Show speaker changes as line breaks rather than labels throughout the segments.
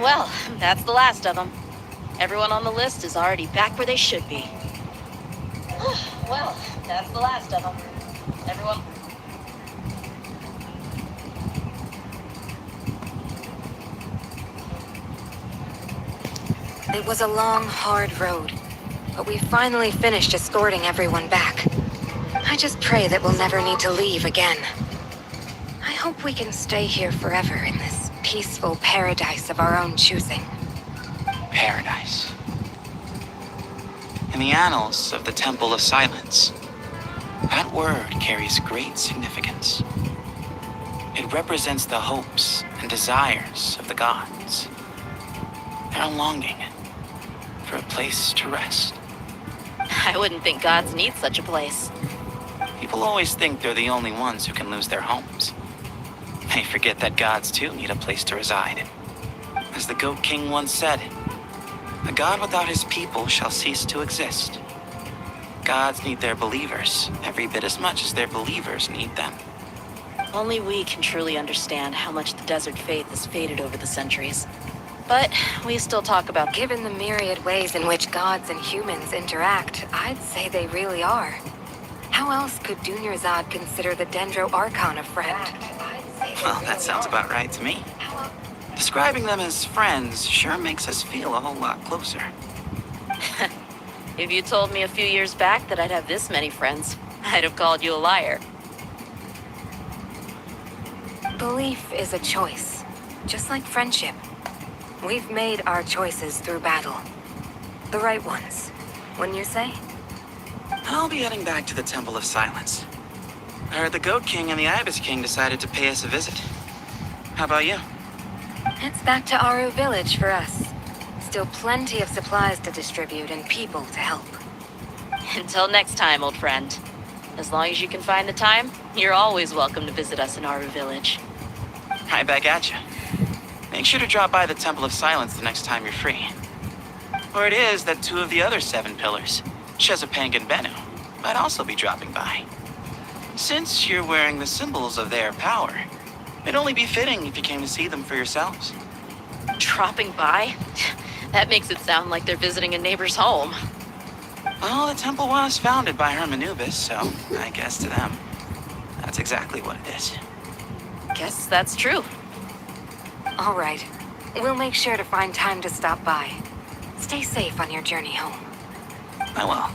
Well, that's the last of them. Everyone on the list is already back where they should be. Well, that's the last of them. Everyone...
It was a long, hard road, but we finally finished escorting everyone back. I just pray that we'll never need to leave again. I hope we can stay here forever in this peaceful paradise of our own choosing.
Paradise. In the annals of the Temple of Silence, that word carries great significance. It represents the hopes and desires of the gods. Their longing for a place to rest.
I wouldn't think gods need such a place.
People always think they're the only ones who can lose their homes. They forget that gods too need a place to reside. As the Goat King once said, "A god without his people shall cease to exist." Gods need their believers every bit as much as their believers need them.
Only we can truly understand how much the desert faith has faded over the centuries. But we still talk about...
Given the myriad ways in which gods and humans interact, I'd say they really are. How else could Dunyarzad consider the Dendro Archon a friend?
Well, that sounds about right to me. Describing them as friends sure makes us feel a whole lot closer.
If you told me a few years back that I'd have this many friends, I'd have called you a liar.
Belief is a choice, just like friendship. We've made our choices through battle. The right ones, wouldn't you say?
I'll be heading back to the Temple of Silence. I heard the Goat King and the Ibis King decided to pay us a visit. How about you?
It's back to Aru Village for us. Still plenty of supplies to distribute and people to help.
Until next time, old friend. As long as you can find the time, you're always welcome to visit us in Aru Village.
Right back at you. Make sure to drop by the Temple of Silence the next time you're free. Or it is that two of the other 7 pillars, Shezapang and Bennu, might also be dropping by. Since you're wearing the symbols of their power, it'd only be fitting if you came to see them for yourselves.
Dropping by? That makes it sound like they're visiting a neighbor's home.
Well, the temple was founded by Hermanubis, so I guess to them, that's exactly what it is.
Guess that's true.
All right. We'll make sure to find time to stop by. Stay safe on your journey home.
I will.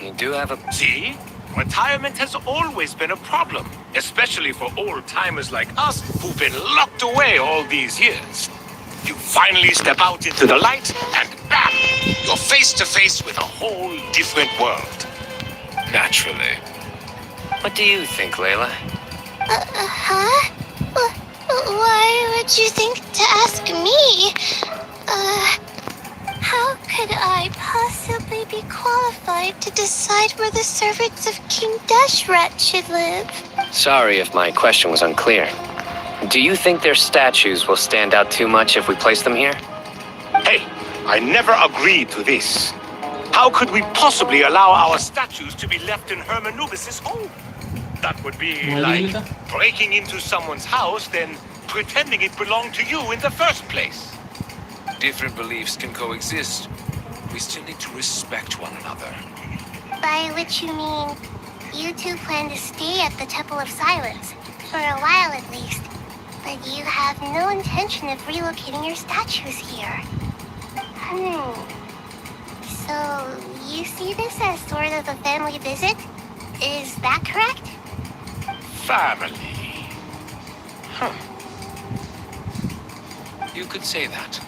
You do have a...
See? Retirement has always been a problem, especially for old-timers like us who've been locked away all these years. You finally step out into the light, and bam! You're face to face with a whole different world. Naturally.
What do you think, Layla?
Huh? Why would you think to ask me? How could I possibly be qualified to decide where the servants of King Deshret should live?
Sorry if my question was unclear. Do you think their statues will stand out too much if we place them here?
Hey, I never agreed to this. How could we possibly allow our statues to be left in Hermanubis' home? That would be like breaking into someone's house, then pretending it belonged to you in the first place.
Different beliefs can coexist. We still need to respect one another.
By which you mean, you two plan to stay at the Temple of Silence, for a while at least. But you have no intention of relocating your statues here. So, you see this as sort of a family visit? Is that correct?
Family. Huh.
You could say that.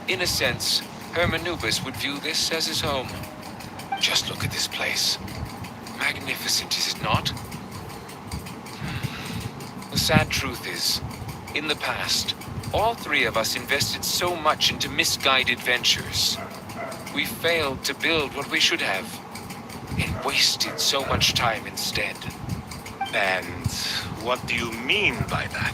In a sense, Hermanubis would view this as his home. Just look at this place. Magnificent, is it not? The sad truth is, in the past, all 3 of us invested so much into misguided ventures. We failed to build what we should have, and wasted so much time instead.
And what do you mean by that?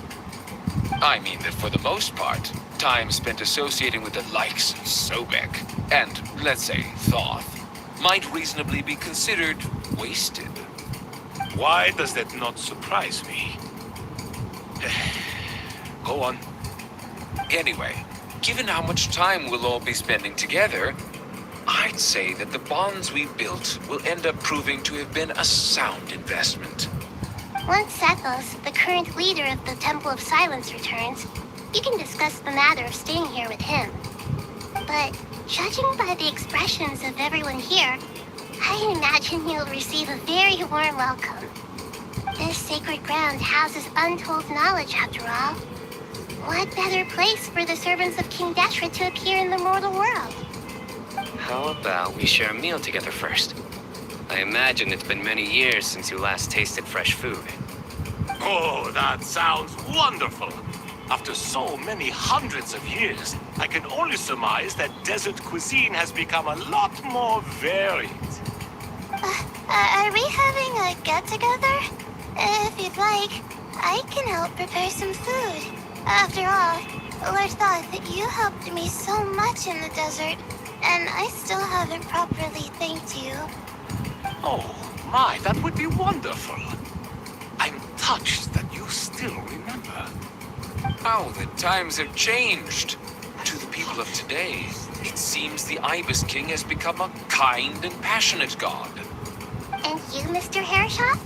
I mean that for the most part, time spent associating with the likes of Sobek and, let's say, Thoth, might reasonably be considered wasted.
Why does that not surprise me? Go on.
Anyway, given how much time we'll all be spending together, I'd say that the bonds we built will end up proving to have been a sound investment.
Once Sethos, the current leader of the Temple of Silence, returns, you can discuss the matter of staying here with him. But judging by the expressions of everyone here, I imagine you'll receive a very warm welcome. This sacred ground houses untold knowledge, after all. What better place for the servants of King Deshret to appear in the mortal world?
How about we share a meal together first? I imagine it's been many years since you last tasted fresh food.
Oh, that sounds wonderful. After so many hundreds of years, I can only surmise that desert cuisine has become a lot more varied.
Are we having a get-together? If you'd like, I can help prepare some food. After all, Lord thought that you helped me so much in the desert, and I still haven't properly thanked you.
Oh, my, that would be wonderful. I'm touched that you still remember.
How the times have changed. To the people of today, it seems the Ibis King has become a kind and passionate god.
And you, Mr. Hairshot?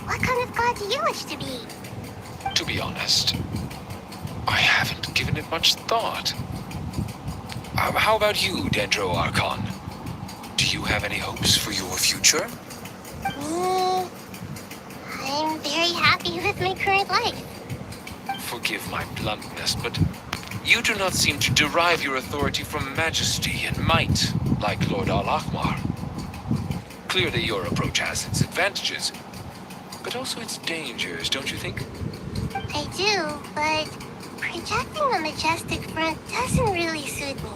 What kind of god do you wish to be?
To be honest, I haven't given it much thought. How about you, Dendro Archon? Do you have any hopes for your future?
Me? I'm very happy with my current life.
Forgive my bluntness, but you do not seem to derive your authority from majesty and might, like Lord Al-Ahmar. Clearly your approach has its advantages, but also its dangers, don't you think?
I do, but projecting a majestic front doesn't really suit me.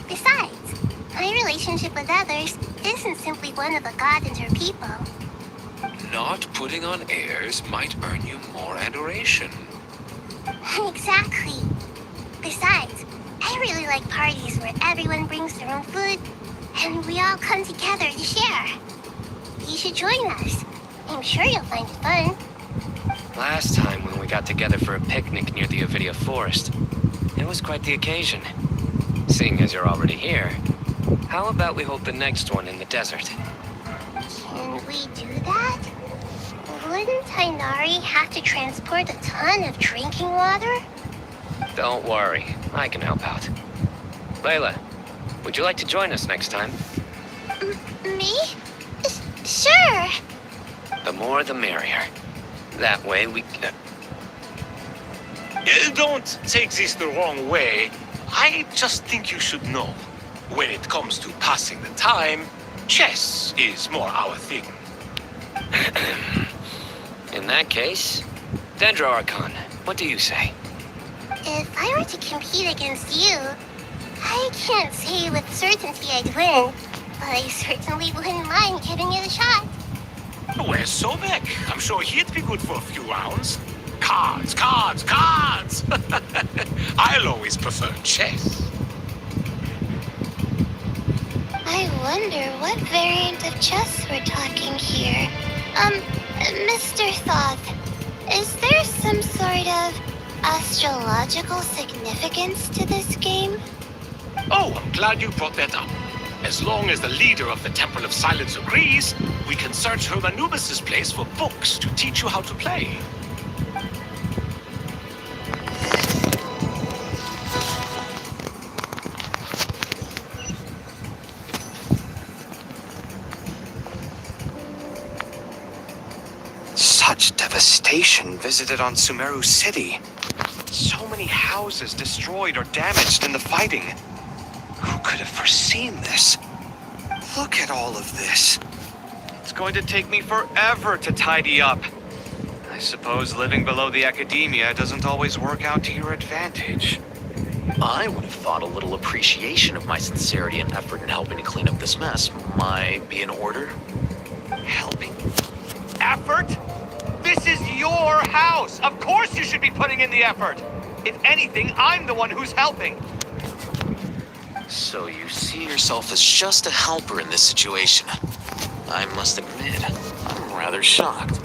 Besides, my relationship with others isn't simply one of a god and her people.
Not putting on airs might earn you more adoration.
Exactly. Besides, I really like parties where everyone brings their own food, and we all come together to share. You should join us. I'm sure you'll find it fun.
Last time when we got together for a picnic near the Avidia Forest, it was quite the occasion. Seeing as you're already here, how about we hold the next one in the desert?
Can we do that? Wouldn't Tainari have to transport a ton of drinking water?
Don't worry, I can help out. Layla, would you like to join us next time?
Me? Sure.
The more the merrier. That way we...
Don't take this the wrong way. I just think you should know. When it comes to passing the time, chess is more our thing.
In that case, Dendro Archon, what do you say?
If I were to compete against you, I can't say with certainty I'd win, but I certainly wouldn't mind giving it a shot.
Where's Sobek? I'm sure he'd be good for a few rounds. Cards, cards, cards! I'll always prefer chess.
I wonder what variant of chess we're talking here. Mr. Thoth, is there some sort of astrological significance to this game?
Oh, I'm glad you brought that up. As long as the leader of the Temple of Silence agrees, we can search Hermanubis' place for books to teach you how to play.
Such devastation visited on Sumeru City. So many houses destroyed or damaged in the fighting. Who could have foreseen this? Look at all of this. It's going to take me forever to tidy up. I suppose living below the academia doesn't always work out to your advantage.
I would have thought a little appreciation of my sincerity and effort in helping to clean up this mess might be in order.
Helping?
Effort? This is your
your house. Of course you should be putting in the effort. If anything, I'm the one who's helping.
So you see yourself as just a helper in this situation. I must admit, I'm rather shocked.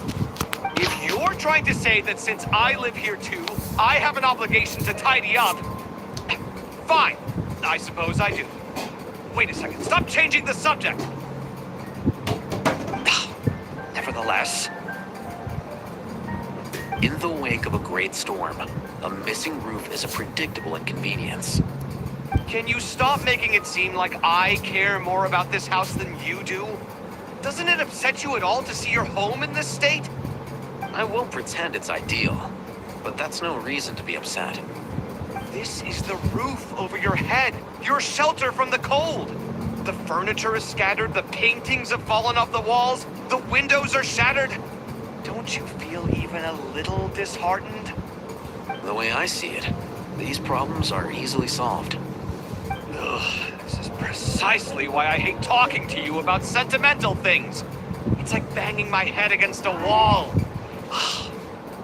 If you're trying to say that since I live here too, I have an obligation to tidy up, fine. I suppose I do. Wait a second. Stop changing the subject. Nevertheless,
In the wake of a great storm, a missing roof is a predictable inconvenience.
can you stop making it seem like I care more about this house than you do? Doesn't it upset you at all to see your home in this state?
I won't pretend it's ideal, but that's no reason to be upset.
This is the roof over your head, your shelter from the cold. The furniture is scattered, the paintings have fallen off the walls, the windows are shattered. Don't you feel even a little disheartened?
The way I see it, these problems are easily solved.
Ugh, this is precisely why I hate talking to you about sentimental things. It's like banging my head against a wall.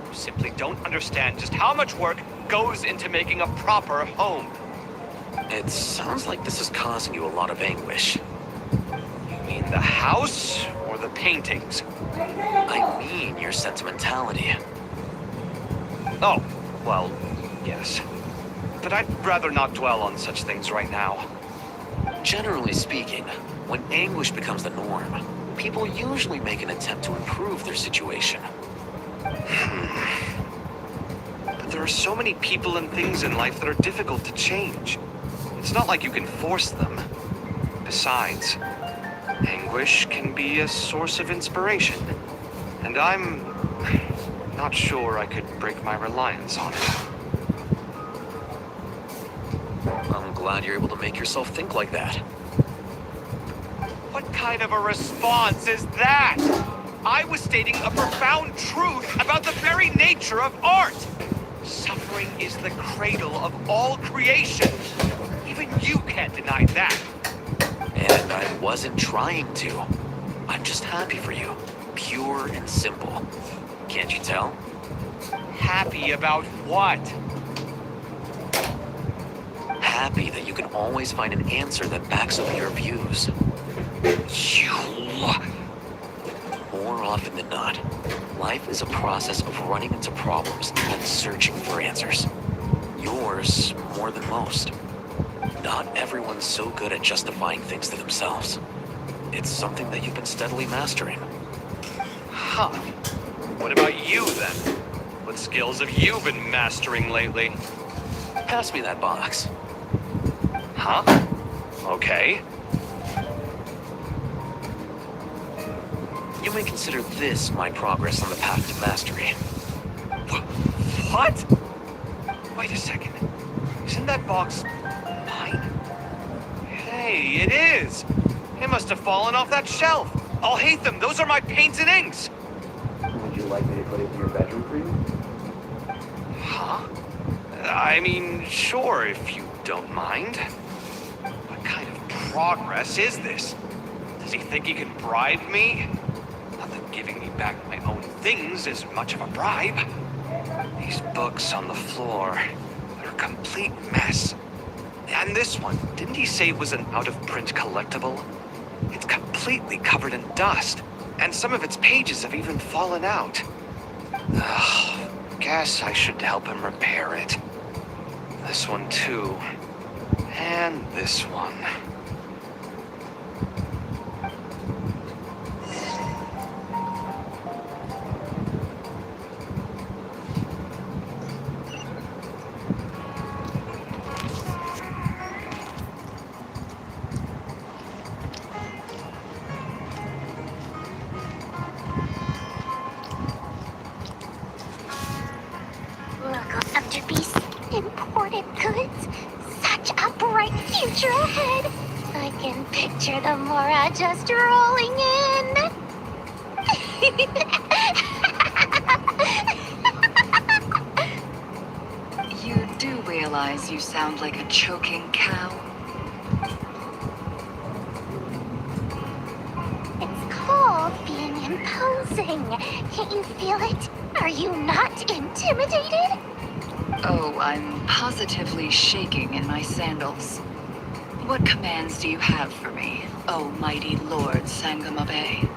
You simply don't understand just how much work goes into making a proper home.
It sounds like this is causing you a lot of anguish.
You mean the house or the paintings?
I mean your sentimentality.
Oh, well, yes. But I'd rather not dwell on such things right now.
Generally speaking, when anguish becomes the norm, people usually make an attempt to improve their situation.
But there are so many people and things in life that are difficult to change. It's not like you can force them. Besides, anguish can be a source of inspiration. And I'm not sure I could break my reliance on it.
I'm glad you're able to make yourself think like that.
What kind of a response is that? I was stating a profound truth about the very nature of art. Suffering is the cradle of all creation. Even you can't deny that.
And I wasn't trying to. I'm just happy for you. Pure and simple. Can't you tell?
Happy about what?
Happy that you can always find an answer that backs up your views.
You...
More often than not, life is a process of running into problems and searching for answers. Yours more than most. Not everyone's so good at justifying things to themselves. It's something that you've been steadily mastering.
Huh. What about you, then? What skills have you been mastering lately?
Pass me that box.
Huh? Okay.
You may consider this my progress on the path to mastery.
What? Wait a second. Isn't that box mine? Hey, it is! It must have fallen off that shelf. I'll hate them. Those are my paints and inks.
Would you like me to put it in your bedroom for you?
Huh? I mean, sure, if you don't mind. What kind of progress is this? Does he think he can bribe me? Not that giving me back my own things is much of a bribe. These books on the floor, they're a complete mess. And this one, didn't he say it was an out-of-print collectible? It's completely covered in dust, and some of its pages have even fallen out. Ugh, guess I should help him repair it. This one too. And this one.
Local afterpiece, imported goods, such a bright future ahead. I can picture the Mora just rolling in.
You do realize you sound like a choking cow?
It's called being imposing. Can't you feel it? Are you not intimidated?
Oh, I'm positively shaking in my sandals. What commands do you have for me, oh mighty Lord Sangama Bay?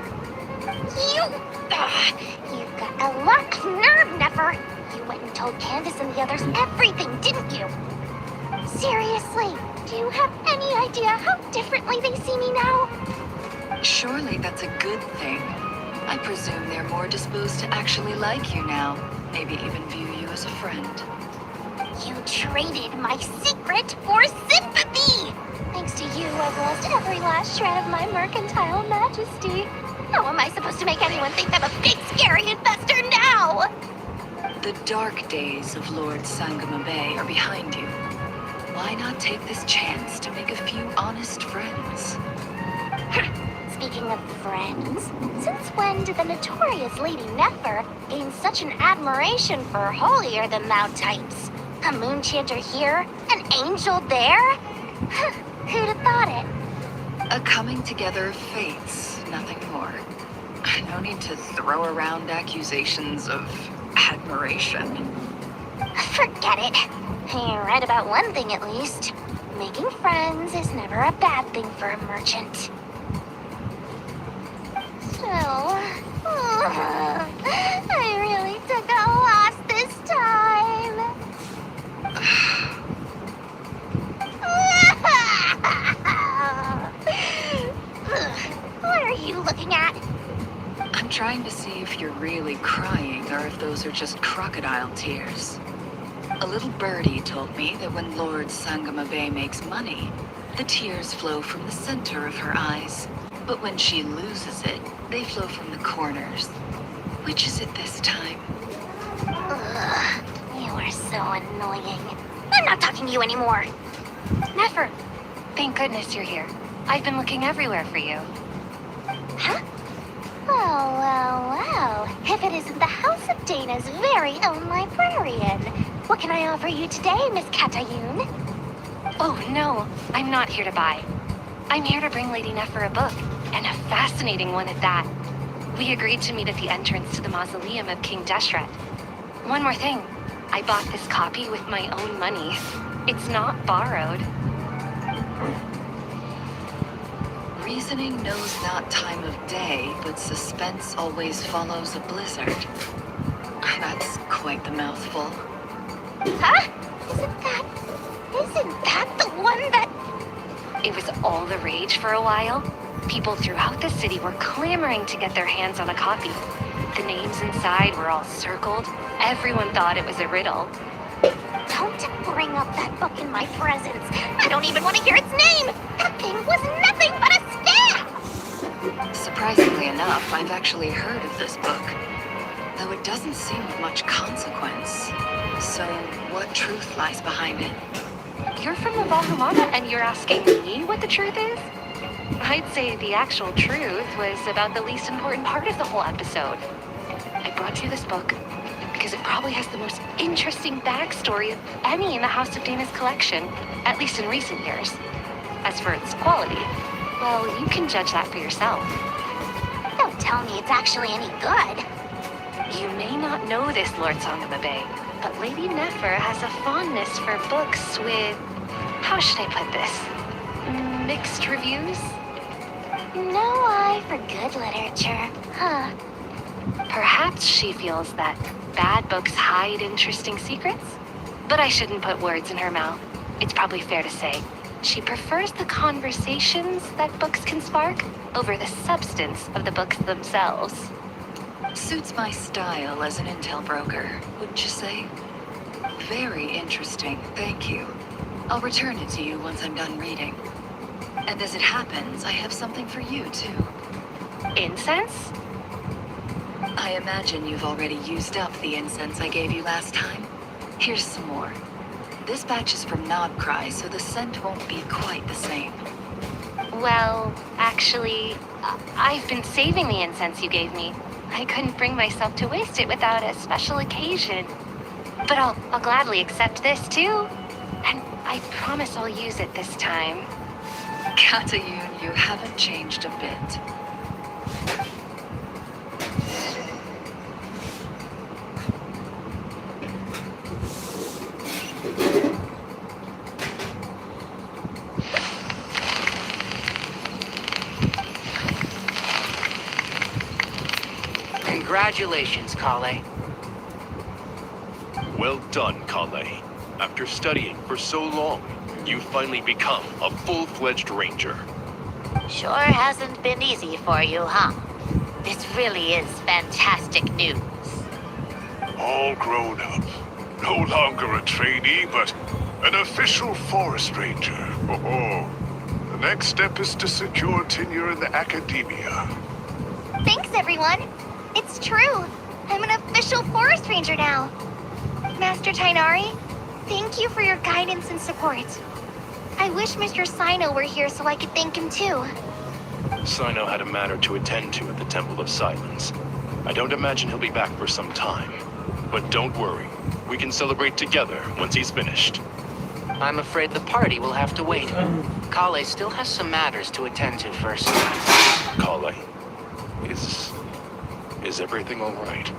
You've got a lot of nerve, Nefer. You went and told Candace and the others everything, didn't you? Seriously, do you have any idea how differently they see me now?
Surely that's a good thing. I presume they're more disposed to actually like you now. Maybe even view you as a friend.
You traded my secret for sympathy! Thanks to you, I've lost every last shred of my mercantile majesty. How am I supposed to make anyone think I'm a big, scary investor now?
The dark days of Lord Sangama Bay are behind you. Why not take this chance to make a few honest friends?
Speaking of friends, since when did the notorious Lady Nefer gain such an admiration for holier-than-thou types? A moon chanter here, an angel there? Who'd have thought it?
A coming together of fates, nothing more. No need to throw around accusations of admiration.
Forget it. You're right about one thing at least. Making friends is never a bad thing for a merchant. So, I really took a loss this time. What are you looking at?
I'm trying to see if you're really crying or if those are just crocodile tears. A little birdie told me that when Lord Sangama Bay makes money, the tears flow from the center of her eyes. But when she loses it, they flow from the corners. Which is it this time?
Ugh, you are so annoying. I'm not talking to you anymore.
Nefer, thank goodness you're here. I've been looking everywhere for you.
Huh? Well. If it isn't the House of Dana's very own librarian. What can I offer you today, Miss Katayun?
Oh, no, I'm not here to buy. I'm here to bring Lady Nefer a book, and a fascinating one at that. We agreed to meet at the entrance to the mausoleum of King Deshret. One more thing, I bought this copy with my own money. It's not borrowed.
Reasoning knows not time of day, but suspense always follows a blizzard. That's quite the mouthful.
Huh? Isn't that the one that...
It was all the rage for a while. People throughout the city were clamoring to get their hands on a copy. The names inside were all circled. Everyone thought it was a riddle.
Don't bring up that book in my presence. I don't even want to hear its name. That thing was nothing but a scam.
Surprisingly enough, I've actually heard of this book, though it doesn't seem of much consequence. So, what truth lies behind it?
You're from the Valhamana and you're asking me what the truth is? I'd say the actual truth was about the least important part of the whole episode. I brought you this book because it probably has the most interesting backstory of any in the House of Dana's collection, at least in recent years. As for its quality, well, you can judge that for yourself.
Don't tell me it's actually any good.
You may not know this, Lord Sangama Bay, but Lady Nefer has a fondness for books with, how should I put this, mixed reviews?
No eye for good literature, huh?
Perhaps she feels that bad books hide interesting secrets? But I shouldn't put words in her mouth. It's probably fair to say she prefers the conversations that books can spark over the substance of the books themselves.
Suits my style as an intel broker, wouldn't you say? Very interesting, thank you. I'll return it to you once I'm done reading. And as it happens, I have something for you, too.
Incense?
I imagine you've already used up the incense I gave you last time. Here's some more. This batch is from Nodcry, so the scent won't be quite the same.
Well, actually, I've been saving the incense you gave me. I couldn't bring myself to waste it without a special occasion. But I'll gladly accept this, too. And I promise I'll use it this time.
Katayun, you haven't changed a bit.
Congratulations, Kale.
Well done, Kale. After studying for so long, you've finally become a full-fledged ranger.
Sure hasn't been easy for you, huh? This really is fantastic news.
All grown up. No longer a trainee, but an official forest ranger. Oh, the next step is to secure tenure in the academia.
Thanks, everyone. It's true. I'm an official forest ranger now. Master Tainari, thank you for your guidance and support. I wish Mr. Sino were here so I could thank him too.
Sino had a matter to attend to at the Temple of Silence. I don't imagine he'll be back for some time. But don't worry. We can celebrate together once he's finished.
I'm afraid the party will have to wait. Kale still has some matters to attend to first.
Kale, is everything all right?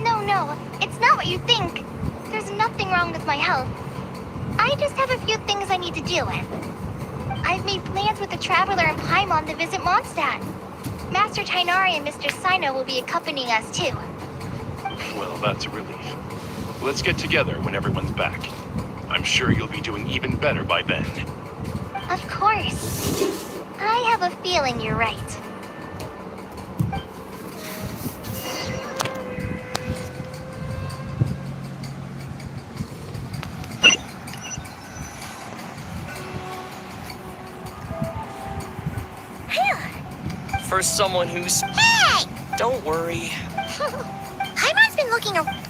No, it's not what you think. There's nothing wrong with my health. I just have a few things I need to deal with. I've made plans with the Traveler and Paimon to visit Mondstadt. Master Tainari and Mr. Sino will be accompanying us too.
Well, that's a relief. Let's get together when everyone's back. I'm sure you'll be doing even better by then.
Of course. I have a feeling you're right.
For someone who's...
Hey!
Don't worry.
Paimon's been looking around.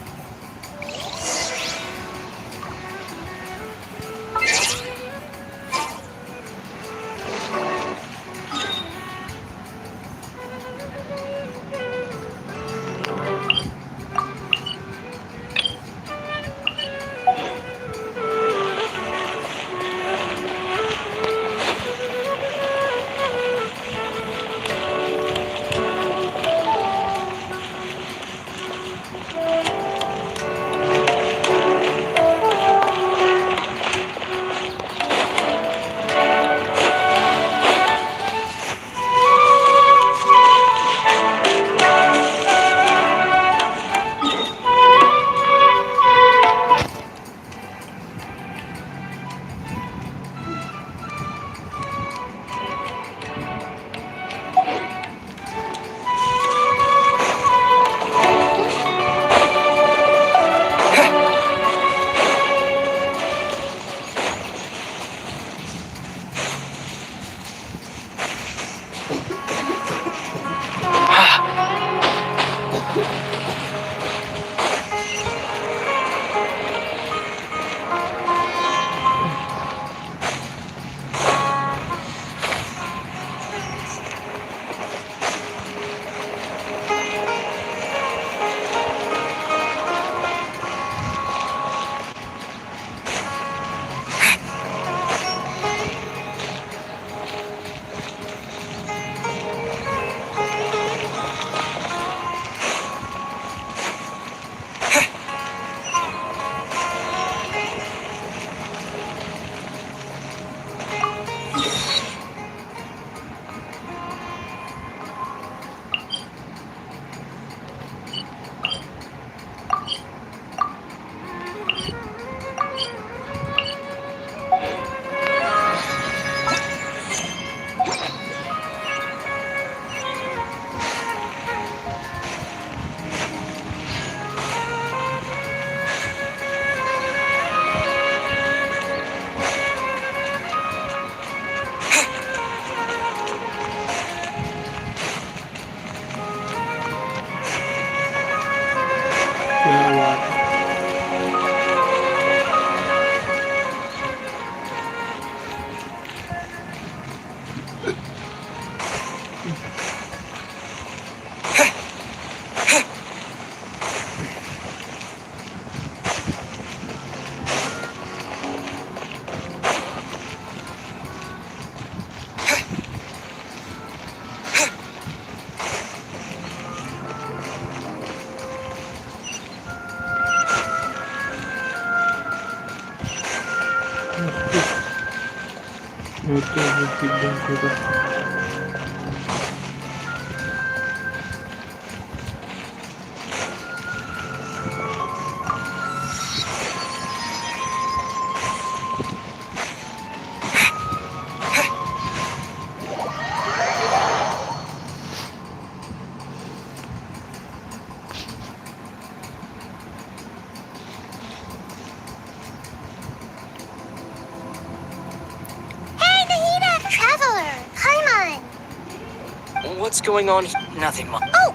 What's going on?
Nothing, Mom.
Oh,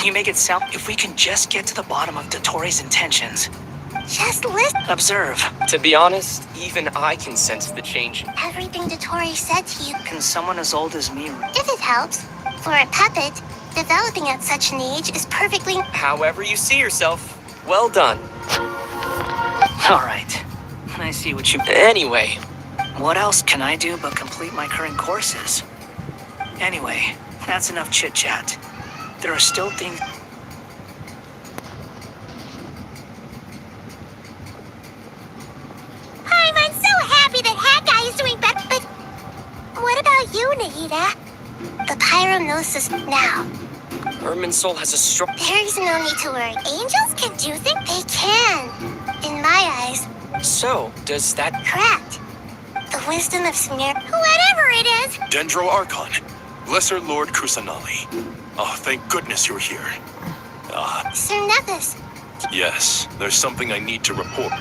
You make it sound... If we can just get to the bottom of Dottoro's intentions.
just listen.
Observe.
To be honest, even I can sense the change.
Everything Dottore said to you,
Can someone as old as me...
if it helps. For a puppet, developing at such an age is perfectly...
However you see yourself, well done.
All right. I see what you...
Anyway,
What else can I do but complete my current courses? Anyway, that's enough chit-chat. There are still things...
I'm so happy that Hat Guy is doing better, but... What about you, Nahida? The Pyro knows this now.
Irminsul has a strong...
There's no need to worry. Angels can do things. They can. In my eyes,
So, does that...
correct. The wisdom of Samir, whatever it is.
Dendro Archon, Lesser Lord Kusanali. Oh, thank goodness you're here.
Sir Nephis,
Yes, there's something I need to report.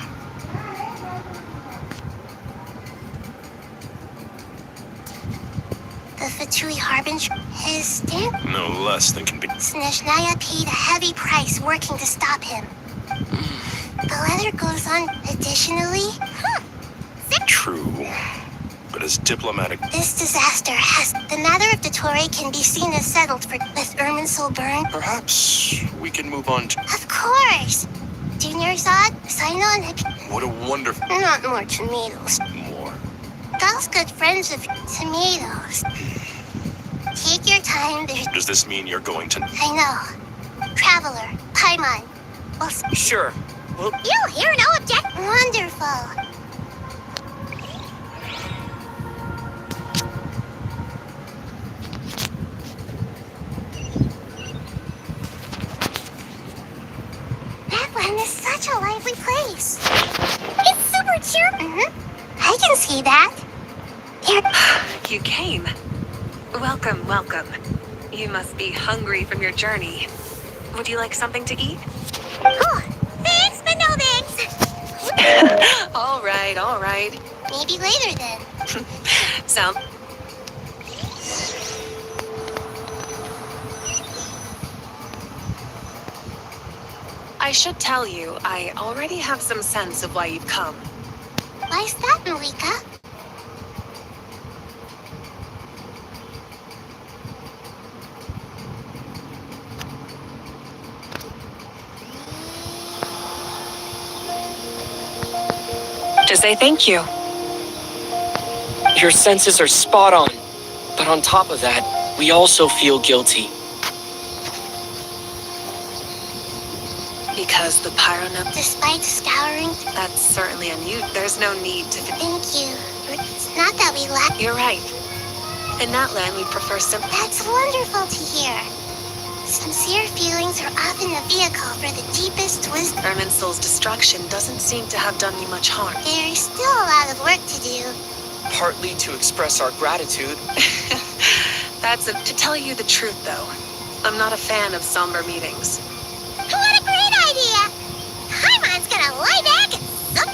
the Fatui Harbinger, his stamp.
No less than can be.
Snezhnaya paid a heavy price working to stop him. The letter goes on, additionally.
True, but as diplomatic...
This disaster has... The matter of Dottore can be seen as settled for with Irminsul burned.
Perhaps we can move on to...
Of course! Junior Zod, Sino, and...
What a wonderful...
Not more tomatoes.
More.
Those good friends of tomatoes. Take your time, there's...
Does this mean you're going to...
I know. Traveler, Paimon. Well,
Sure. Well,
you hear no object? Wonderful. That one is such a lively place. It's super cheerful. I can see that. Here,
You came. Welcome, welcome. You must be hungry from your journey. Would you like something to eat?
oh, thanks, but no thanks.
All right.
Maybe later then.
Sound. I should tell you, I already have some sense of why you've come.
Why's that, Malika?
To say thank you.
your senses are spot on. But on top of that, we also feel guilty.
Because the pyronip...
Despite scouring...
That's certainly unusual. There's no need to...
Thank you. It's not that we lack...
You're right. In that land, we prefer simple...
That's wonderful to hear. Sincere feelings are often a vehicle for the deepest wisdom.
Irminsul's destruction doesn't seem to have done you much harm.
There's still a lot of work to do.
Partly to express our gratitude.
To tell you the truth, though, I'm not a fan of somber meetings.
What a great idea! Paimon's gonna lie back and suck.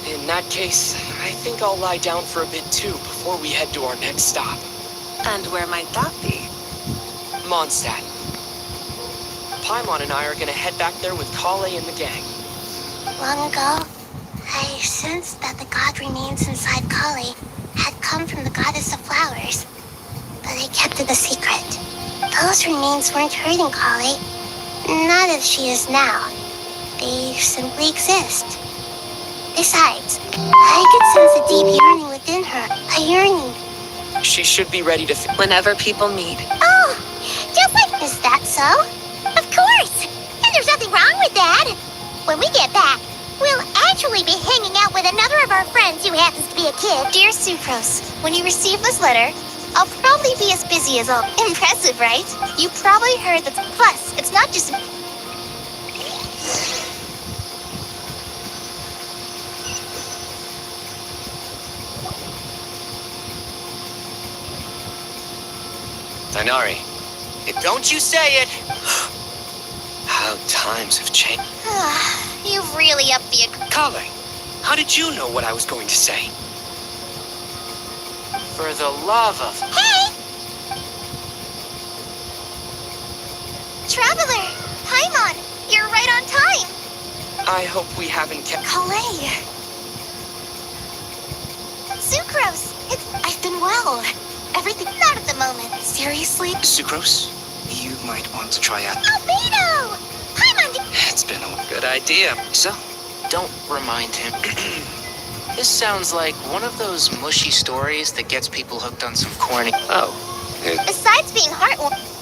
In that case, I think I'll lie down for a bit too before we head to our next stop.
And where might that be?
Mondstadt. Paimon and I are gonna head back there with Kale and the gang.
Long ago, I sensed that the god remains inside Kali had come from the goddess of flowers, but I kept it a secret. Those remains weren't hurting Kali, not as she is now. They simply exist. Besides, I could sense a deep yearning within her, a yearning.
She should be ready to...
Whenever people meet.
Oh, just like... Is that so? Of course! And there's nothing wrong with that! When we get back, we'll actually be hanging out with another of our friends who happens to be a kid. Dear Sucrose, when you receive this letter, I'll probably be as busy as all... Impressive, right? You probably heard that... Plus, it's not just...
Tainari.
Don't you say it!
How times have changed.
You've really upped the...
Kale, how did you know what I was going to say?
For the love of...
Hey! Traveler! Paimon! You're right on time!
I hope we haven't kept...
Kalei! Sucrose! I've been well. Everything not at the moment. Seriously?
Sucrose, you might want to try out...
Albedo! Paimon!
It's been a good idea. So?
Don't remind him. This sounds like one of those mushy stories that gets people hooked on some corny...
Oh.
Besides being heartwarming...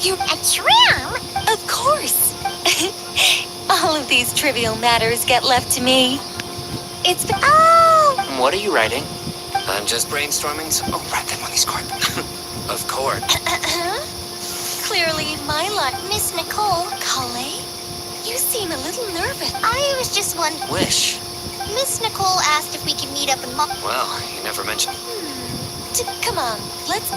You're a tram? Of course. All of these trivial matters get left to me. It's... Oh!
What are you writing?
I'm just brainstorming some... Oh, write them on these cards. Of course.
Clearly my luck. Miss Nicole. Kale? You seem a little nervous.
I was just wondering...
Wish.
Miss Nicole asked if we could meet up in...
Well, you never mentioned...
Come on, let's...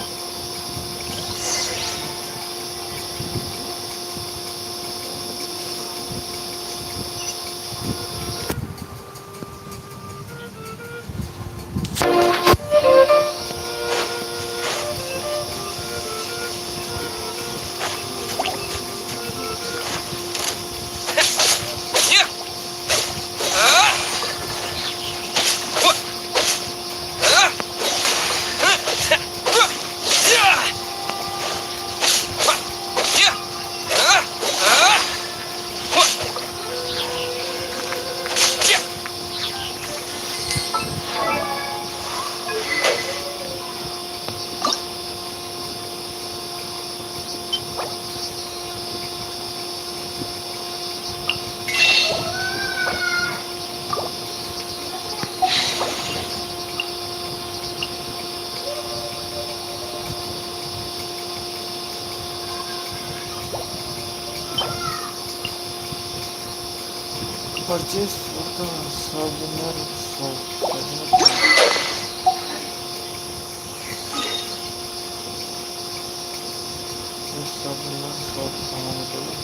Purchase for the souvenir shop. This souvenir shop available.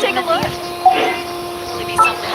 Take a look. Really be something.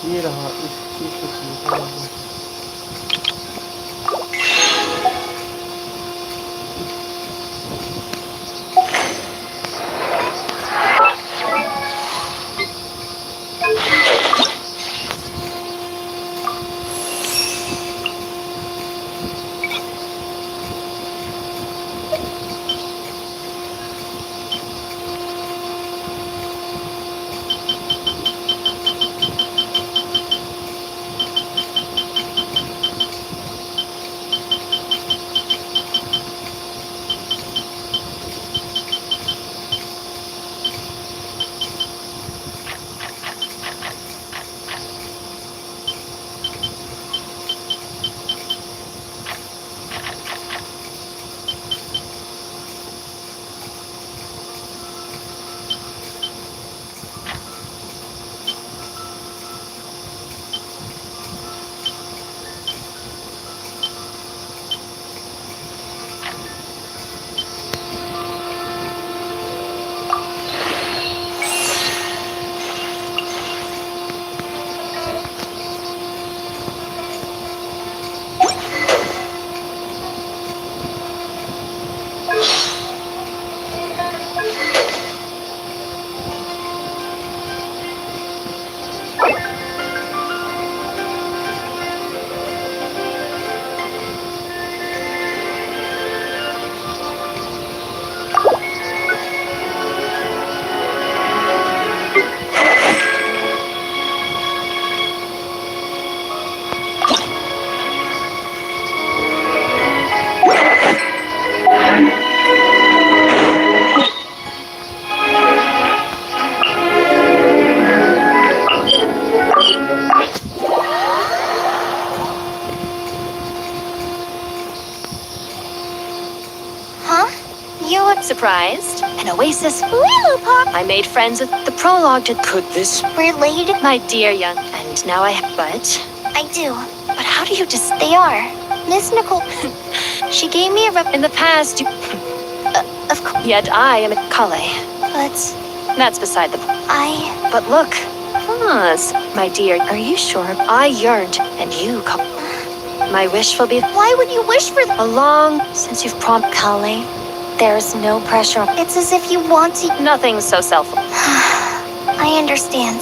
ये रहा इस चीज को चीज़
Surprised? An oasis? I made friends with the prologue to.
Could this...
Related?
My dear young. And now I have. But.
I do.
But how do you just.
They are. Miss Nicole. She gave me a rep.
In the past, you.
Of course.
Yet I am a Kale.
But.
That's beside the. But look. Pause. My dear, are you sure? I yearned. And you come. My wish will be.
Why would you wish for.
A long. Since you've prompted.
Kale. There's no pressure. It's as if you want to.
Nothing so self.
I understand.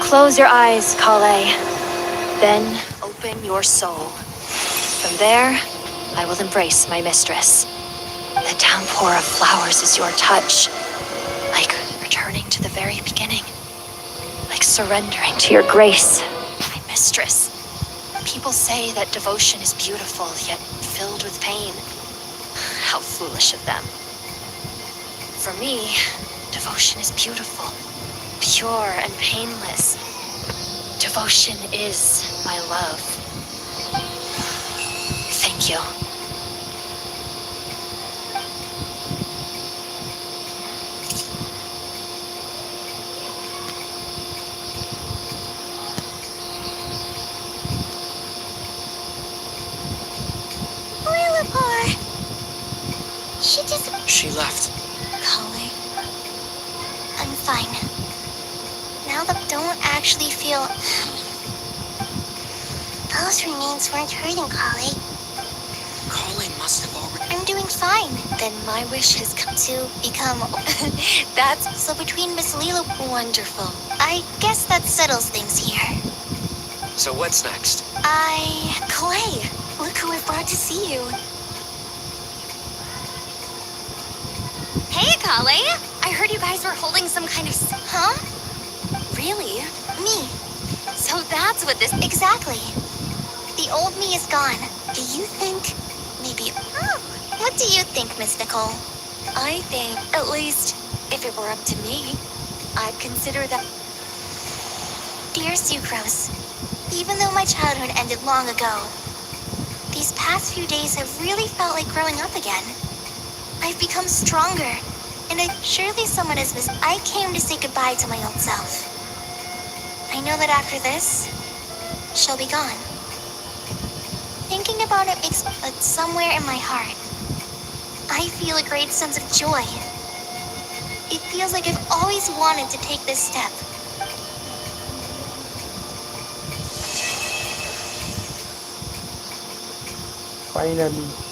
Close your eyes, Kale. Then open your soul. From there, I will embrace my mistress. The downpour of flowers is your touch. Like returning to the very beginning. Like surrendering to your grace. My mistress. People say that devotion is beautiful, yet filled with pain. How foolish of them. For me, devotion is beautiful, pure and painless. Devotion is my love. Thank you.
She left.
Kale. I'm fine. Now that I don't actually feel... Those remains weren't hurting, Kale.
Kale must have already...
I'm doing fine. Then my wish has come to become... That's... So between Miss Lilo... Wonderful. I guess that settles things here.
So what's next?
Clay, look who I've brought to see you. Hey, Kale! I heard you guys were holding some kind of... Huh? Really? Me. So that's what this... Exactly. The old me is gone. Do you think... Maybe... Oh, what do you think, Miss Nicole? I think, at least, if it were up to me, I'd consider that... Dear Sucrose, even though my childhood ended long ago, these past few days have really felt like growing up again. I've become stronger, and surely someone has missed. I came to say goodbye to my old self. I know that after this, she'll be gone. Thinking about it makes, but somewhere in my heart, I feel a great sense of joy. It feels like I've always wanted to take this step.
Finally.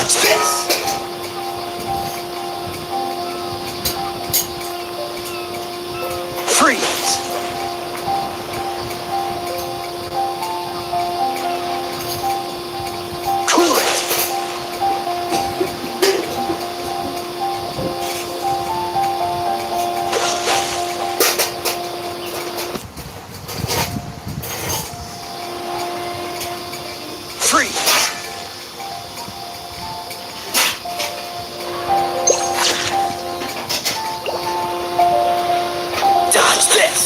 Dodge this! Freeze! Cool it! Freeze! Dodge this!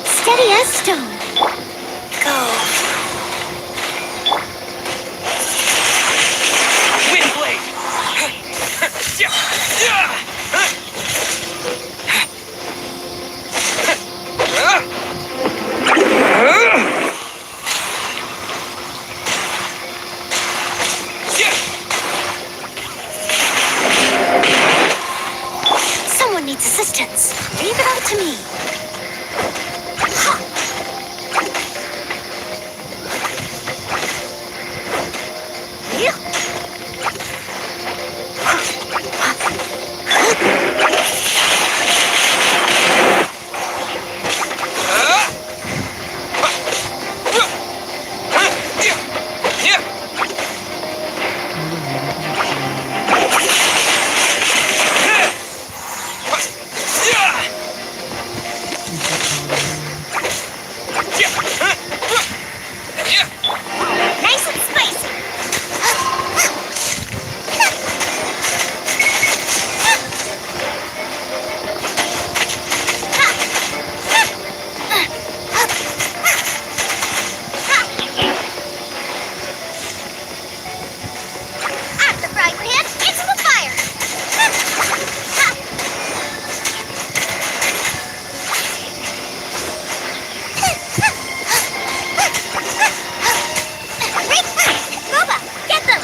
Steady as stone. Go.
Windblade!
Someone needs assistance. Leave it all to me. Nice and spicy. At the frying pan, into the fire. Boba, get them!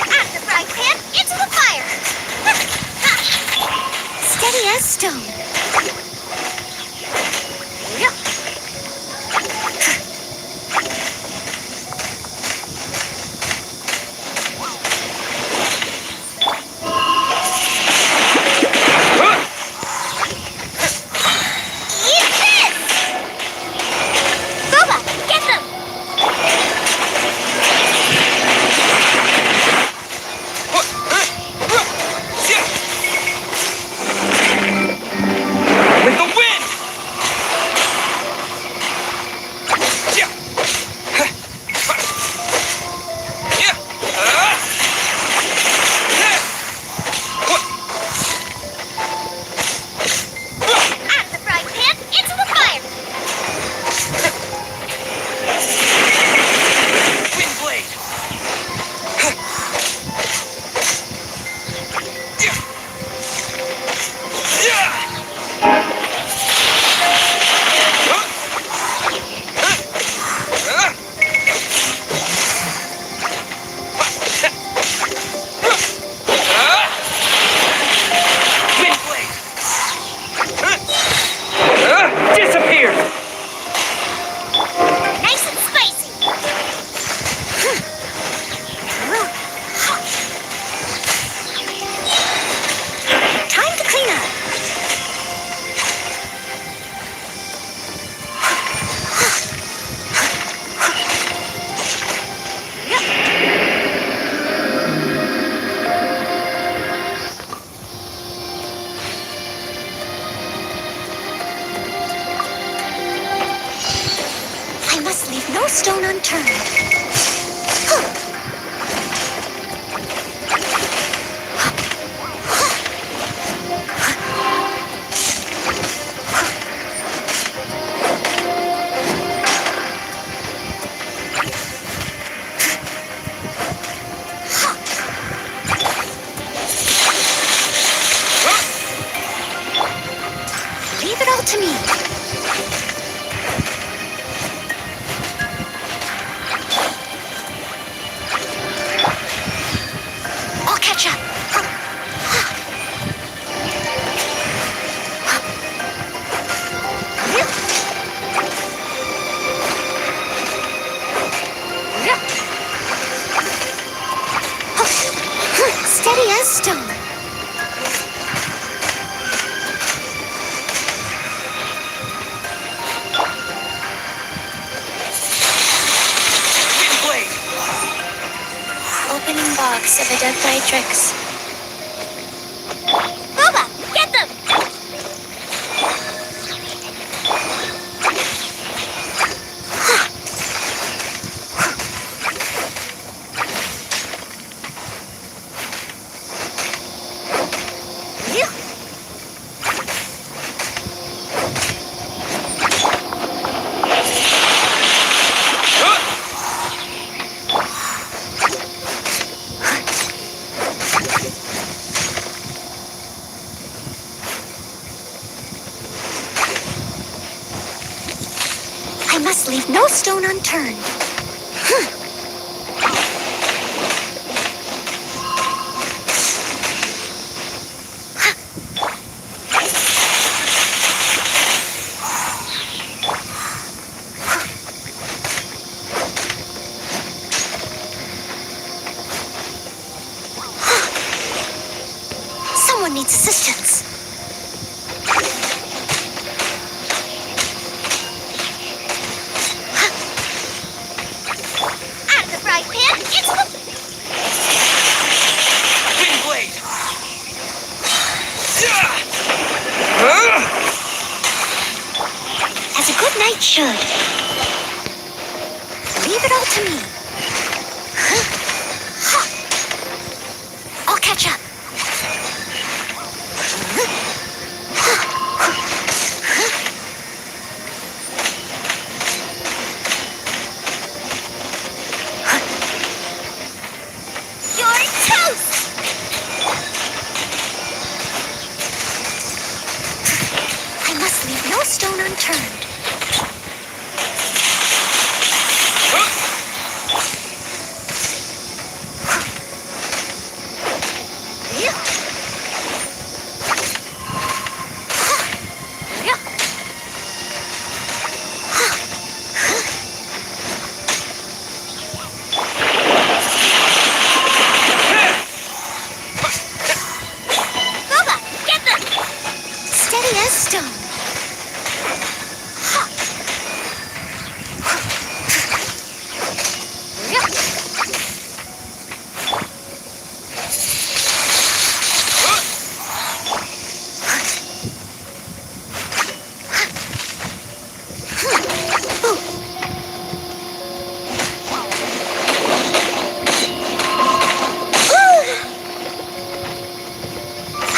At the frying pan, into the fire! Steady as stone. Eat this! Boba, get them!
stone unturned. Leave it all to me. I'll catch up. Steady as stone. Opening box of Adeptitrix. Boba, get them! I must leave no stone unturned. Someone needs assistance. Out of the frying pan, it's the...
Wind blade!
As a good knight should. Leave it all to me. I'll catch up. You're toast! I must leave no stone unturned. Boba, get them! Steady as stone.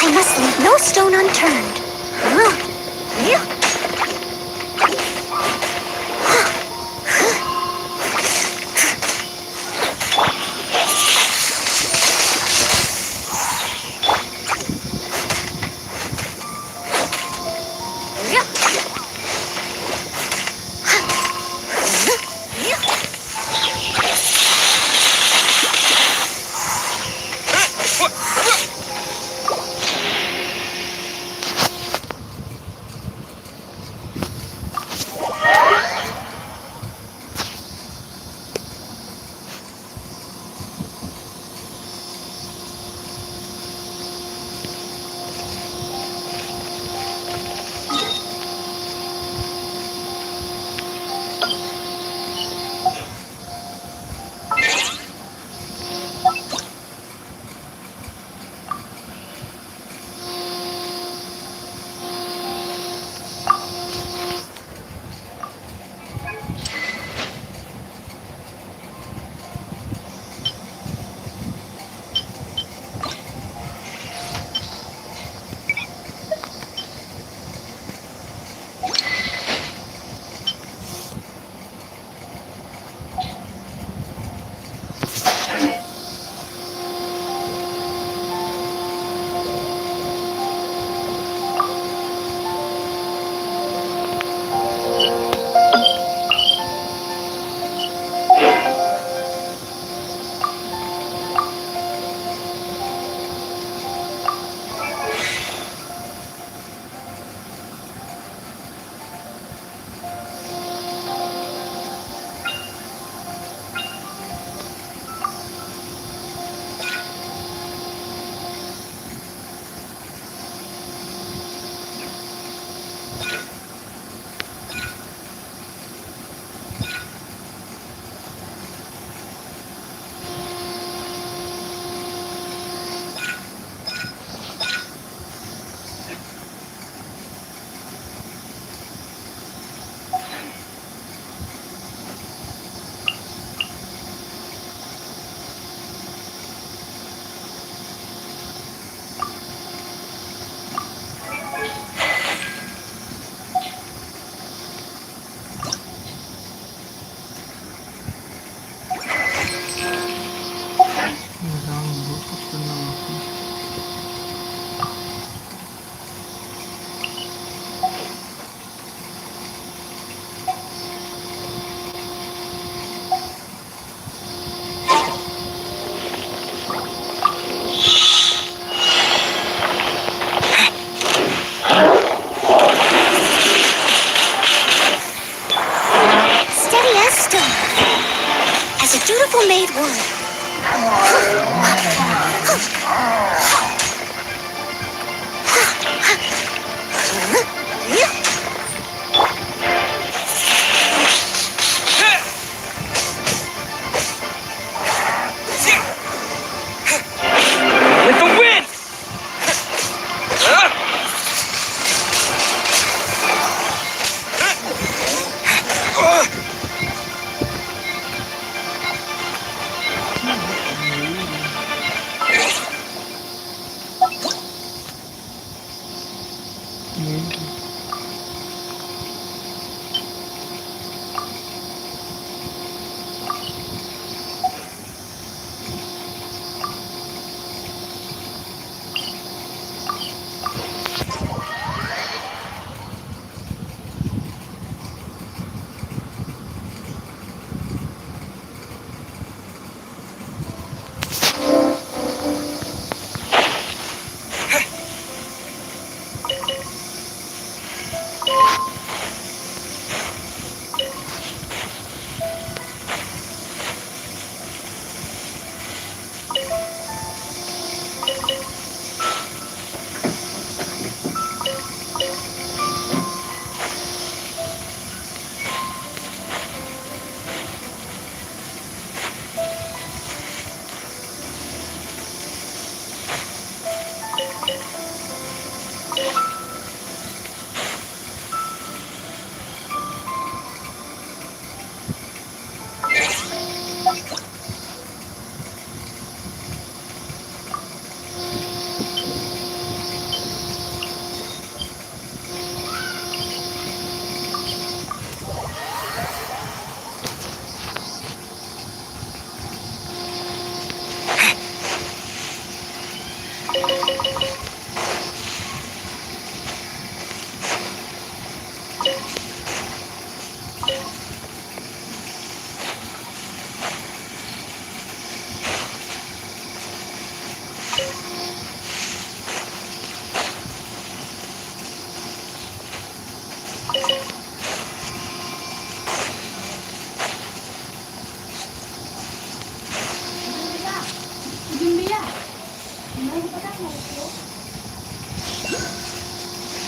I must leave no stone unturned.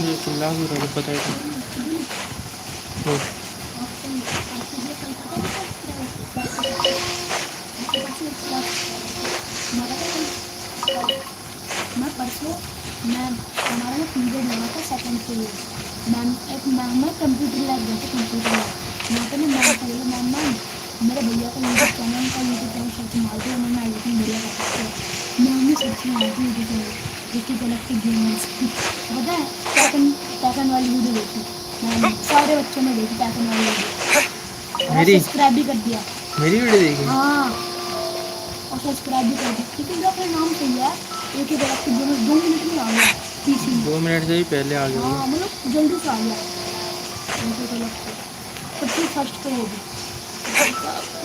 ये चिल्ला भी रहा है, पता है तो
मैं परसों मैं हमारा ना पीरियड लगा था second period ma'am computer lab गए थे कंप्यूटर लैब वहाँ पे ना मैम को बोला मैम मेरे भैया का यूट्यूब चैनल सर्च मार दो उन्होंने एडिटिंग बढ़िया कर सकते हैं मैम ने सर्च मार दी यूट्यूब चैनल देखिए गैलेक्टिक गेमर्स पता है पैकन वाली वीडियो देखी मैंने सारे बच्चों ने देखी पैकन वाली वीडियो
मेरी
सब्सक्राइब भी कर दिया
मेरी वीडियो देखी
हाँ और सब्सक्राइब भी कर दिया लेकिन अपना नाम सही है एक ही गैलेक्टिक गेमर्स 2 मिनट में आ गया पीसी
2 मिनट से भी पहले आ गया।
हाँ मतलब जल्दी से आ गया सबसे फर्स्ट पे होगी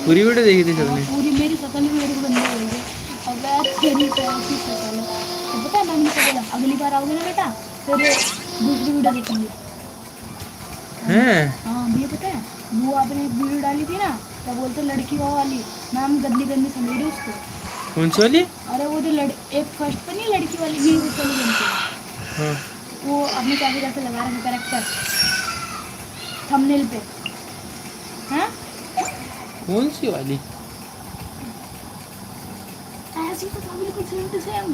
पूरी वीडियो देखी थी सबने?
पूरी मेरी शकल भी मेरे को बंद हो गई अब यार तेरी कैसी शकल है तो पता है मैंने को बोला अगली बार आओगे ना बेटा फिर दूसरी वीडियो देखेंगे
हैं?
हाँ भैया पता है वो आपने एक वीडियो डाली थी ना क्या बोलते लड़की वाली मैम गंदी गंदी समझ रही उसको
कौन सी वाली?
अरे वो जो एक फर्स्ट पे नहीं लड़की वाली ये वो चली गई
हाँ
वो अपने कैसे कैसे लगा रहे कैरेक्टर थंबनेल पे हाँ
कौन सी वाली?
ऐसी तो था बिल्कुल सेम टू सेम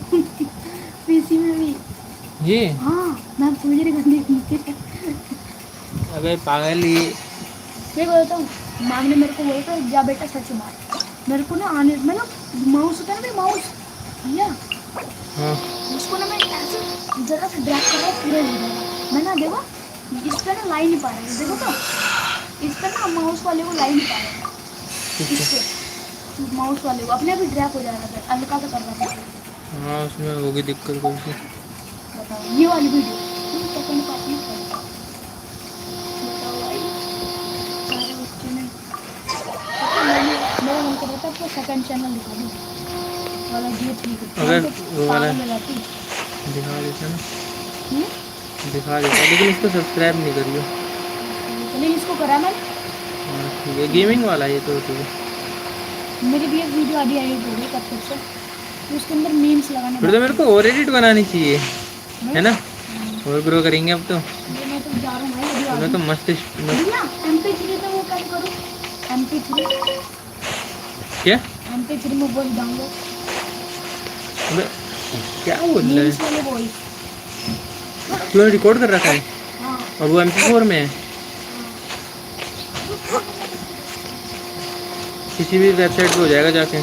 पीसी में भी
ये
हाँ मैं समझ रही गंदी
अबे पागल ये
मैं बोलता हूँ मैम ने मेरे को बोला था जा बेटा सच मार मेरे को ना आने मतलब माउस होता है ना माउस भैया
हाँ
उसको ना मैं ऐसे जरा से ड्रैग कर रहा पूरा हो जाएगा मैं ना देखो इस पर ना लाई नहीं पा रहा है देखो तो इस पर ना माउस वाले को लाई नहीं पा रहा है इससे माउस वाले को अपने भी ड्रैग हो जाएगा फिर हल्का सा कर रहा था
हाँ उसमें होगी दिक्कत कोई सी।
बताओ ये वाली वीडियो सेकंड पार्ट में बताओ भाई सारे बच्चे ने मेरा मन कर रहा था आपको सेकंड चैनल दिखा दूँ वाला ये ठीक है
अगर वो वाला
लगाती
दिखा देता ना दिखा देता लेकिन इसको सब्सक्राइब नहीं करियो
लेकिन इसको करा मैंने
हाँ ठीक है गेमिंग वाला ये तो ठीक है
मेरी भी एक वीडियो अभी एडिट हो गई कब तक से तो उसके अंदर मीम्स लगाने
फिर तो मेरे को और एडिट बनानी चाहिए है ना और ग्रो करेंगे अब तो
मैं तो जा रहा हूँ भाई अभी
मैं तो मस्त
ना MP3 में वो कैसे करूँ MP3
क्या
MP3 में वॉइस डाउनलोड
अबे क्या बोल रहा
मीम्स
है
वाले वॉइस
तूने रिकॉर्ड कर रखा है
हाँ
और वो MP4 में है किसी भी वेबसाइट पे हो जाएगा जाके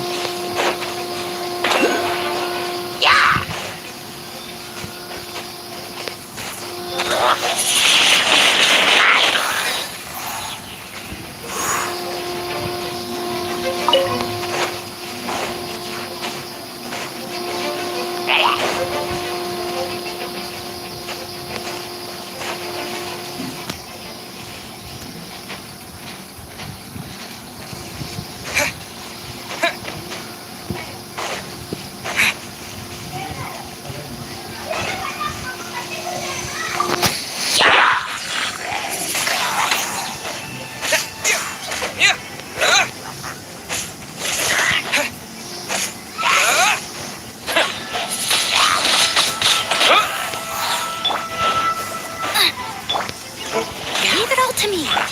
to me. Out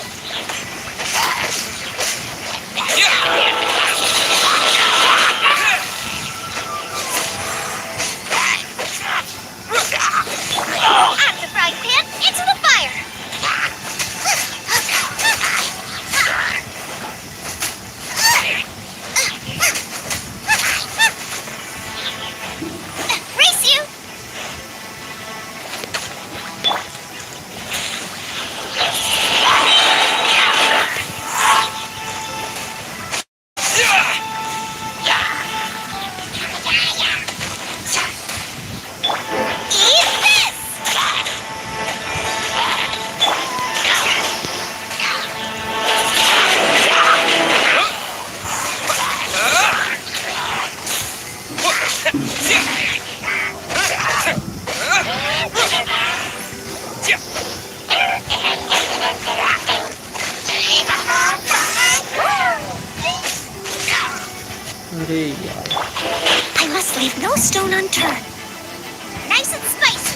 the frying pan, into the fire. Race you.
अरे यार
I must leave no stone unturned. Nice and spicy.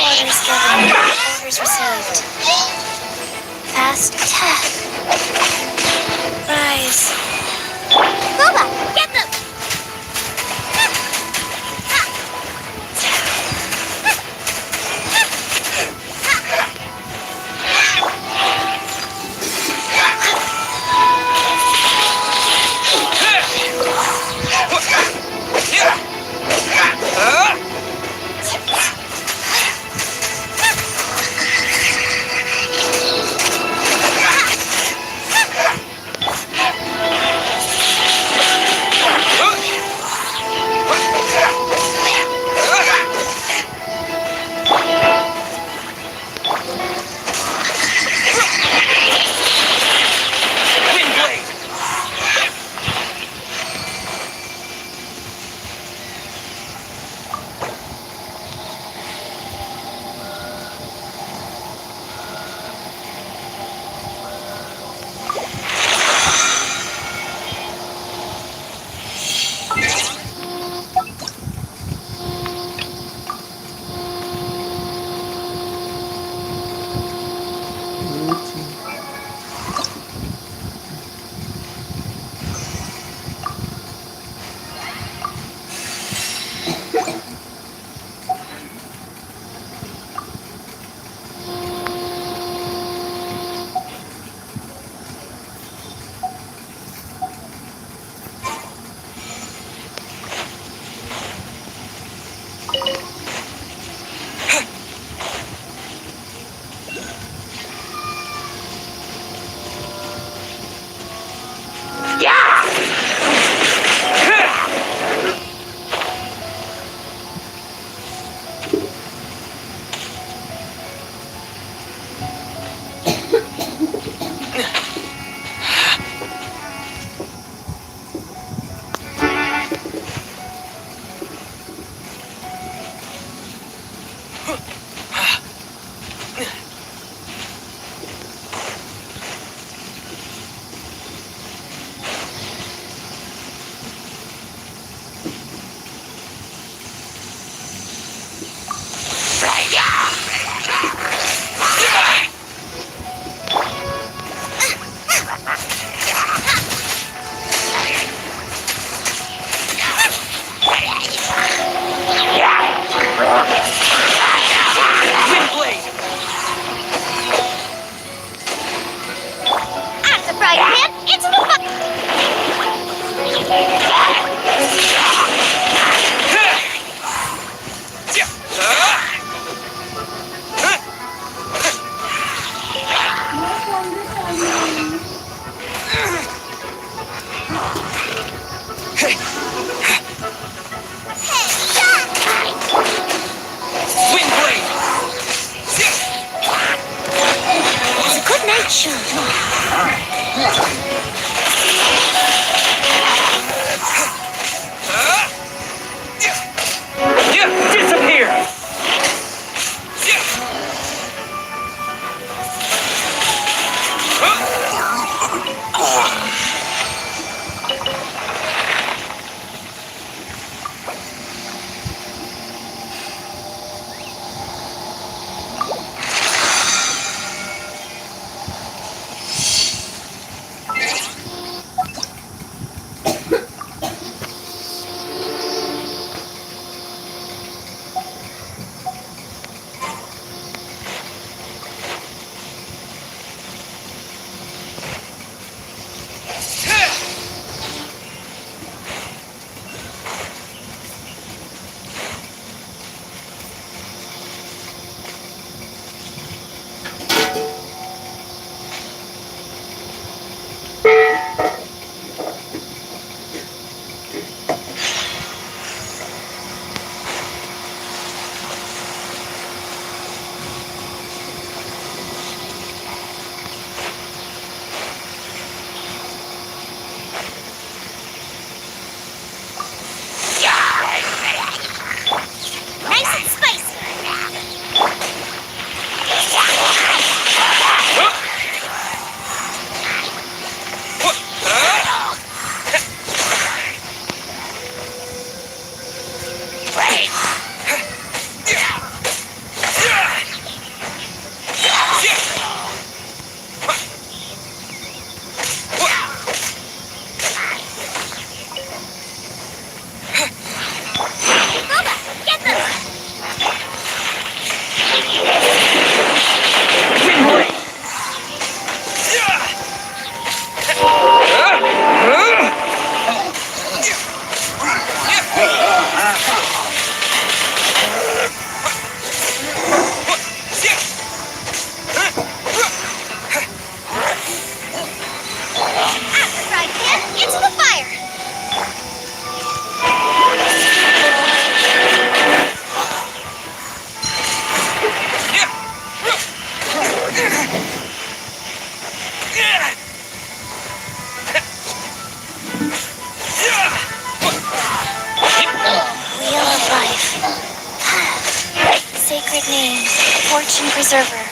Orders given. Orders received. Fast attack. Rise.
Boba, get them.
Ocean Preserver.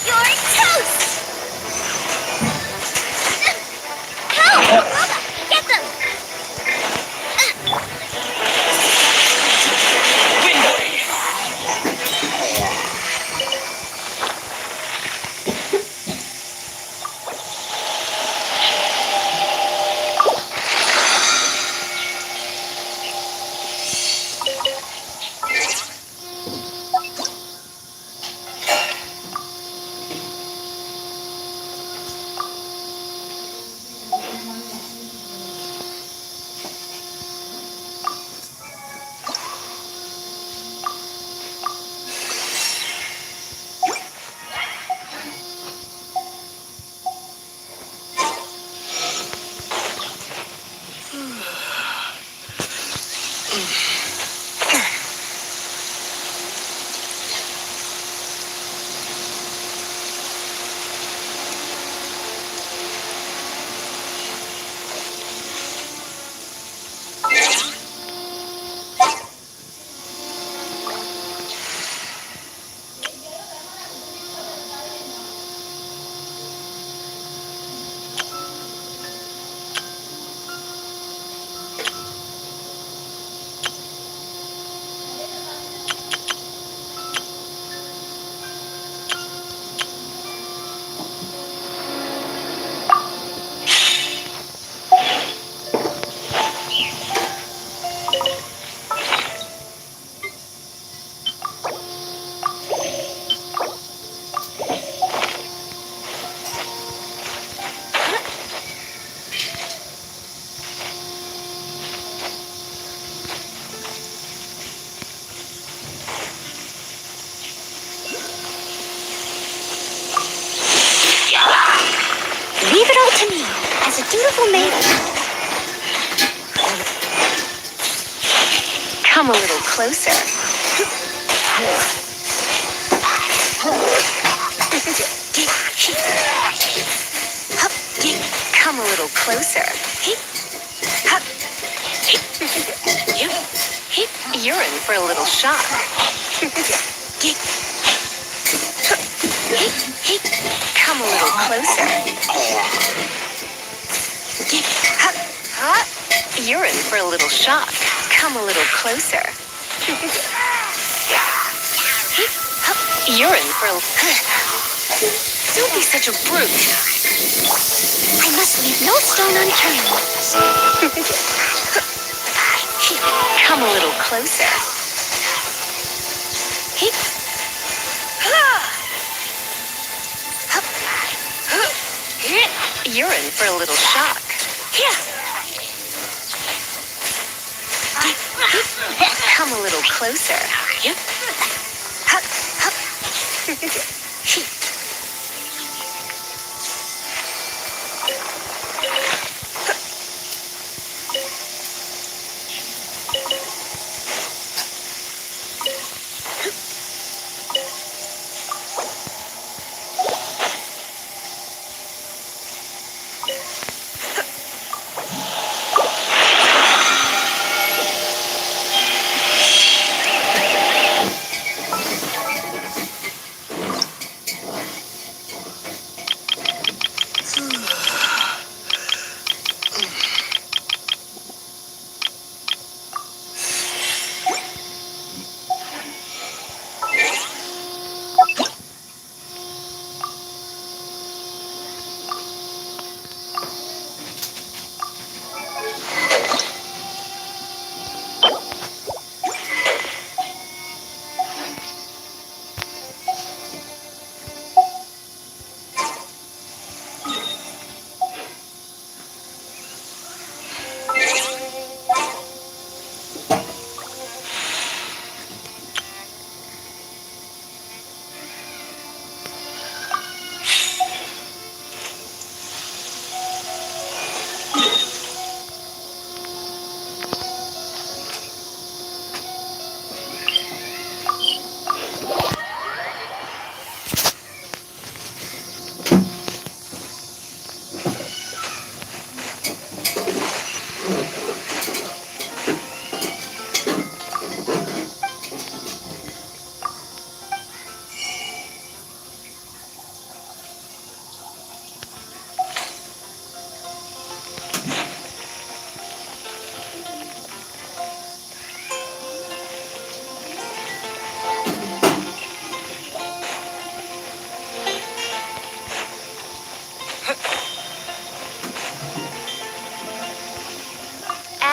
You're toast! Help! Roba, get them! Leave it all to me, as a dutiful maiden.
Come a little closer. Come a little closer. You're in for a little shock. Come a little closer. You're in for a little shock. Come a little closer. You're in for a... Don't be such a brute.
I must leave no stone unturned.
Come a little closer. You're in for a little shock. Come a little closer.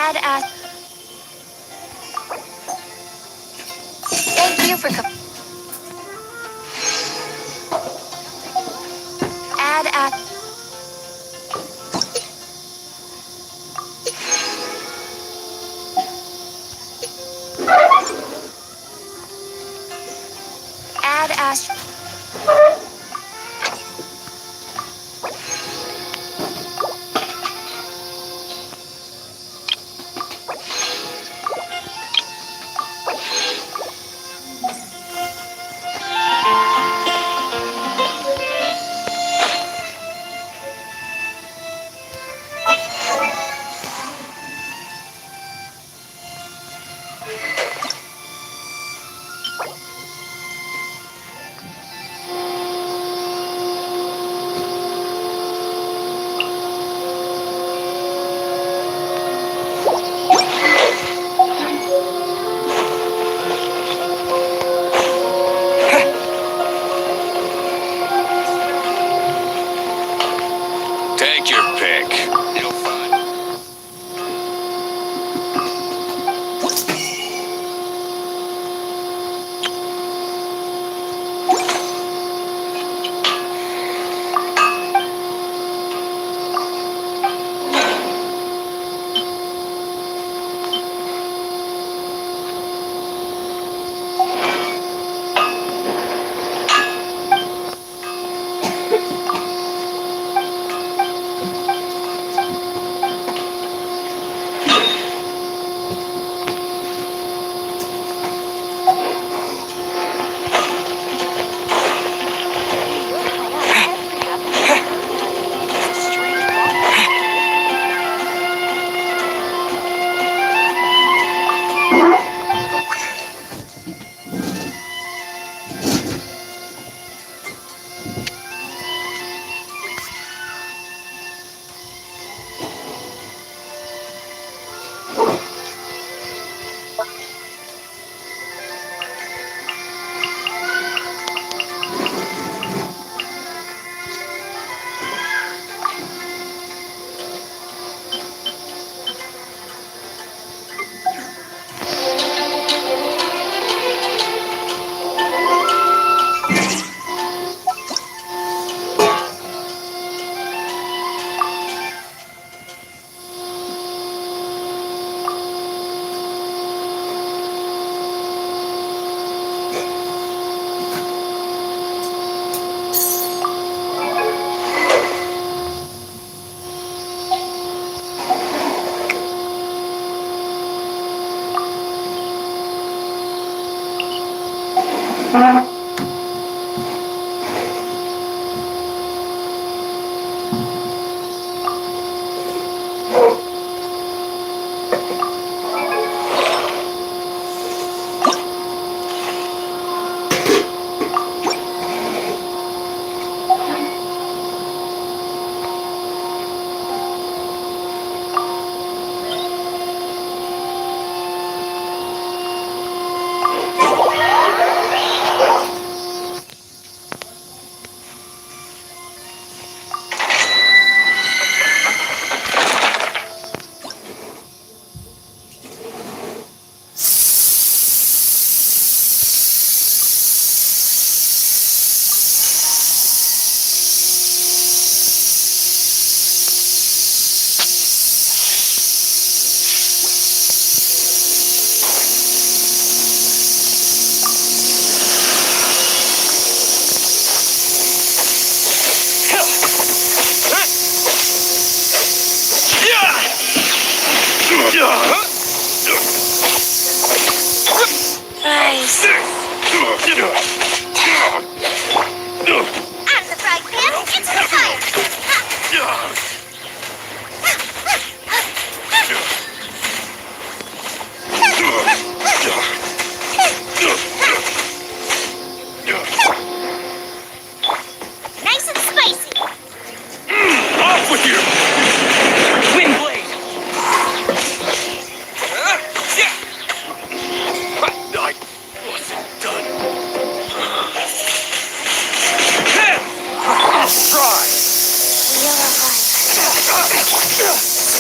Add Ash. Thank you for Add Ash. Add Ash.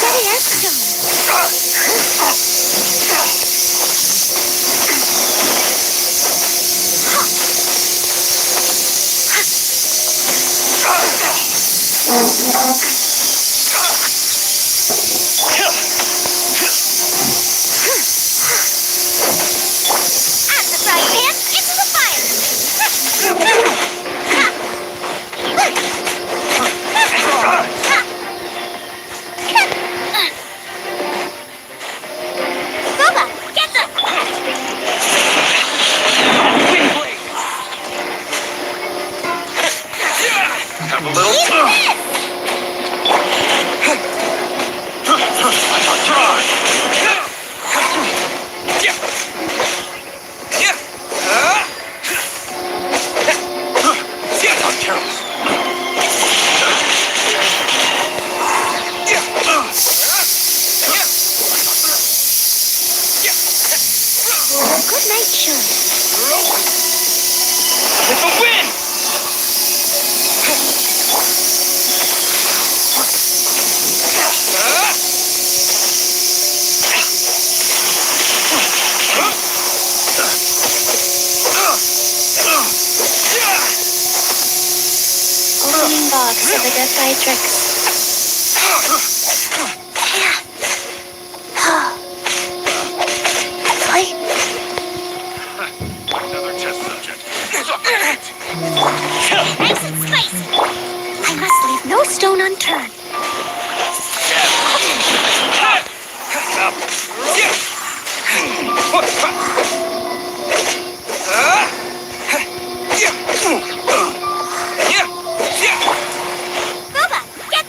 steady as stone. At the frying pan, into the fire! Boba, get them!
Have a little
Good night, Shun.
With the wind!
Opening box of the Death Eye tricks.
Another test subject.
Nice and spicy. I must leave no stone unturned. Boba, get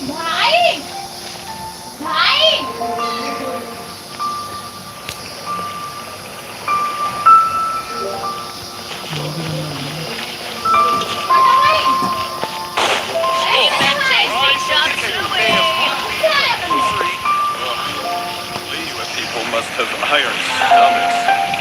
भाई भाई
People must have iron stomachs.